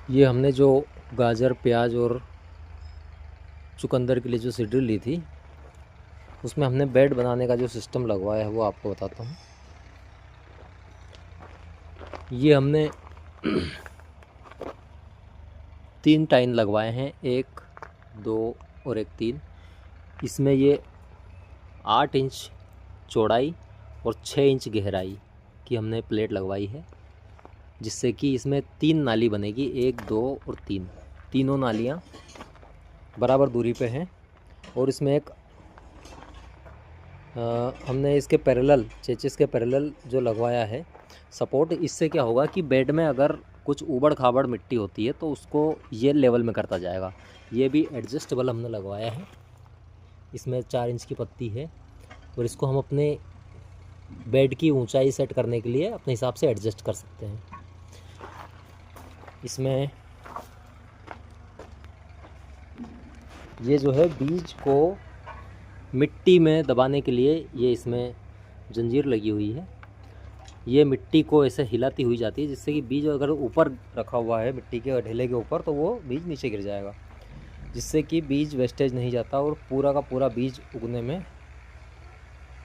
ये हमने जो गाजर प्याज और चुकंदर के लिए जो सीड्रिल ली थी, उसमें हमने बेड बनाने का जो सिस्टम लगवाया है वो आपको बताता हूँ। ये हमने 3 टाइन लगवाए हैं, 1, 2 और एक 3। इसमें ये 8 इंच चौड़ाई और 6 इंच गहराई की हमने प्लेट लगवाई है, जिससे कि इसमें 3 नाली बनेगी, 1, 2 और 3। तीनों नालियाँ बराबर दूरी पे हैं। और इसमें एक हमने इसके पैरेलल चेचिस के पैरेलल जो लगवाया है सपोर्ट। इससे क्या होगा कि बेड में अगर कुछ ऊबड़ खाबड़ मिट्टी होती है तो उसको ये लेवल में करता जाएगा। ये भी एडजस्टेबल हमने लगवाया है। इसमें 4 इंच की पत्ती है और इसको हम अपने बेड की ऊंचाई सेट करने के लिए अपने हिसाब से एडजस्ट कर सकते हैं। इसमें ये जो है बीज को मिट्टी में दबाने के लिए ये इसमें जंजीर लगी हुई है। ये मिट्टी को ऐसे हिलाती हुई जाती है, जिससे कि बीज अगर ऊपर रखा हुआ है मिट्टी के ढेले के ऊपर तो वो बीज नीचे गिर जाएगा, जिससे कि बीज वेस्टेज नहीं जाता और पूरा का पूरा बीज उगने में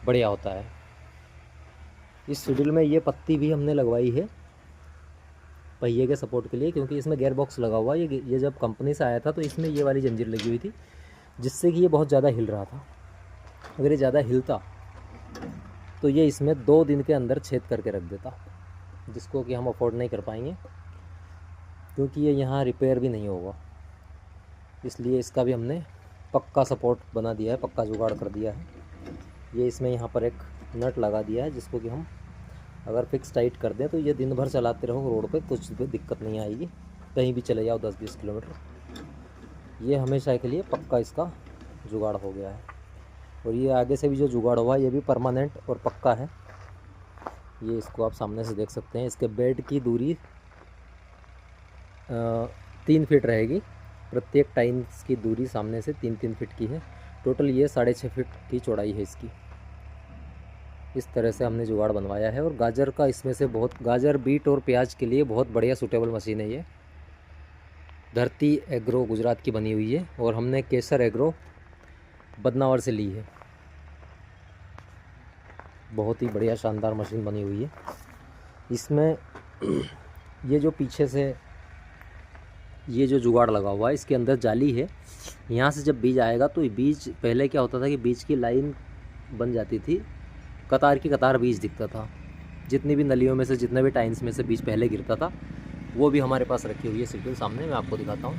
बढ़िया होता है। इस सीड्रिल में ये पत्ती भी हमने लगवाई है पहिए के सपोर्ट के लिए, क्योंकि इसमें गेयर बॉक्स लगा हुआ है। ये जब कंपनी से आया था तो इसमें ये वाली जंजीर लगी हुई थी, जिससे कि ये बहुत ज़्यादा हिल रहा था। अगर ये ज़्यादा हिलता तो ये इसमें 2 दिन के अंदर छेद करके रख देता, जिसको कि हम अफोर्ड नहीं कर पाएंगे, क्योंकि ये यहाँ रिपेयर भी नहीं होगा। इसलिए इसका भी हमने पक्का सपोर्ट बना दिया है, पक्का जुगाड़ कर दिया है। ये इसमें यहाँ पर एक नट लगा दिया है, जिसको कि हम अगर फिक्स टाइट कर दें तो ये दिन भर चलाते रहो रोड पे, कुछ भी दिक्कत नहीं आएगी। कहीं भी चले जाओ 10-20 किलोमीटर। ये हमेशा के लिए पक्का इसका जुगाड़ हो गया है। और ये आगे से भी जो जुगाड़ हुआ है ये भी परमानेंट और पक्का है। ये इसको आप सामने से देख सकते हैं। इसके बेड की दूरी 3 फीट रहेगी। प्रत्येक टाइल्स की दूरी सामने से 3-3 फीट की है। टोटल ये 6.5 फीट की चौड़ाई है इसकी। इस तरह से हमने जुगाड़ बनवाया है। और गाजर का इसमें से गाजर, बीट और प्याज के लिए बहुत बढ़िया सूटेबल मशीन है ये। धरती एग्रो गुजरात की बनी हुई है और हमने केसर एग्रो बदनावर से ली है। बहुत ही बढ़िया शानदार मशीन बनी हुई है। इसमें ये जो पीछे से ये जो जुगाड़ लगा हुआ है, इसके अंदर जाली है। यहाँ से जब बीज आएगा तो बीज, पहले क्या होता था कि बीज की लाइन बन जाती थी, कतार की कतार बीज दिखता था। जितनी भी नलियों में से, जितने भी टाइन्स में से बीज पहले गिरता था, वो भी हमारे पास रखी हुई है सीड्रिल। सामने मैं आपको दिखाता हूँ।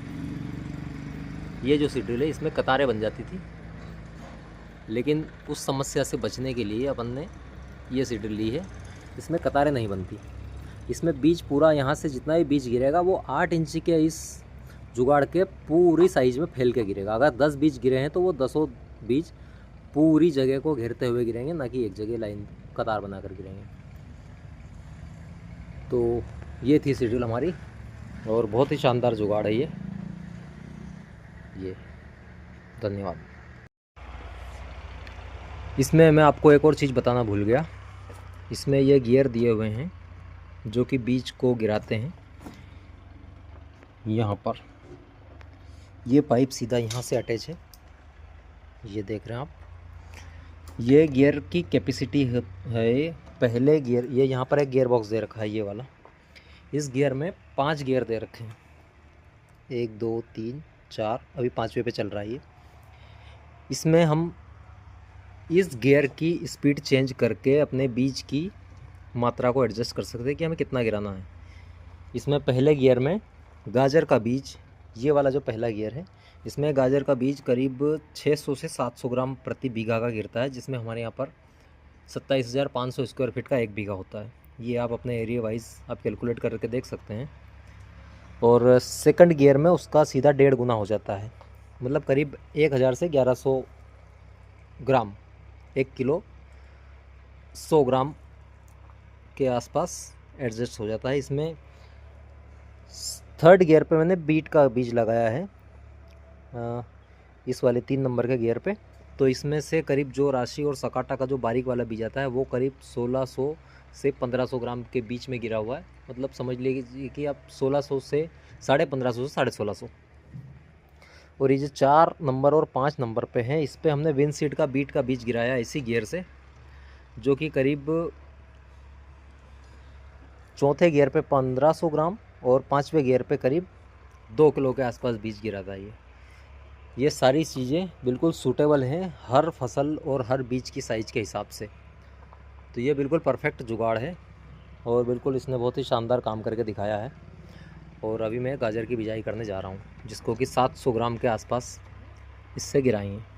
ये जो सीड्रिल है इसमें कतारें बन जाती थी, लेकिन उस समस्या से बचने के लिए अपन ने ये सीड्रिल ली है। इसमें कतारें नहीं बनती। इसमें बीज पूरा, यहाँ से जितना भी बीज गिरेगा वो 8 इंच के इस जुगाड़ के पूरी साइज में फैल के गिरेगा। अगर 10 बीज गिरे हैं तो वो 10 बीज पूरी जगह को घेरते हुए गिरेंगे, ना कि एक जगह लाइन कतार बनाकर गिरेंगे। तो ये थी सीड्रिल हमारी, और बहुत ही शानदार जुगाड़ है ये। धन्यवाद। इसमें मैं आपको एक और चीज़ बताना भूल गया। इसमें ये गियर दिए हुए हैं जो कि बीज को गिराते हैं। यहाँ पर ये पाइप सीधा यहाँ से अटैच है, ये देख रहे हैं आप। ये गियर की कैपेसिटी है पहले गियर, ये यहाँ पर एक गियर बॉक्स दे रखा है ये वाला। इस गियर में 5 गियर दे रखे हैं, 1, 2, 3, 4, अभी 5वें पे चल रहा है ये। इसमें हम इस गियर की स्पीड चेंज करके अपने बीज की मात्रा को एडजस्ट कर सकते हैं कि हमें कितना गिराना है। इसमें पहले गियर में गाजर का बीज, ये वाला जो पहला गियर है, इसमें गाजर का बीज करीब 600 से 700 ग्राम प्रति बीघा का गिरता है, जिसमें हमारे यहाँ पर 27,500 स्क्वायर फीट का 1 बीघा होता है। ये आप अपने एरिया वाइज आप कैलकुलेट करके देख सकते हैं। और सेकंड गियर में उसका सीधा 1.5 गुना हो जाता है, मतलब करीब 1000 से 1100 ग्राम, 1 किलो 100 ग्राम के आसपास एडजस्ट हो जाता है। इसमें थर्ड गियर पे मैंने बीट का बीज लगाया है, इस वाले 3 नंबर के गियर पे। तो इसमें से करीब जो राशि और सकाटा का जो बारीक वाला बीज आता है वो करीब 1600 से 1500 ग्राम के बीच में गिरा हुआ है, मतलब समझ लीजिए कि आप 1600 से 1550 से 1650। और ये जो 4 नंबर और 5 नंबर पे हैं, इस पे हमने विनसीड का बीट का बीज गिराया इसी गियर से, जो कि करीब चौथे गियर पे 1500 ग्राम और 5वें गियर पे करीब 2 किलो के आसपास बीज गिरा था। ये सारी चीज़ें बिल्कुल सूटेबल हैं हर फसल और हर बीज की साइज़ के हिसाब से। तो ये बिल्कुल परफेक्ट जुगाड़ है और बिल्कुल इसने बहुत ही शानदार काम करके दिखाया है। और अभी मैं गाजर की बिजाई करने जा रहा हूँ, जिसको कि 700 ग्राम के आसपास इससे गिराई है।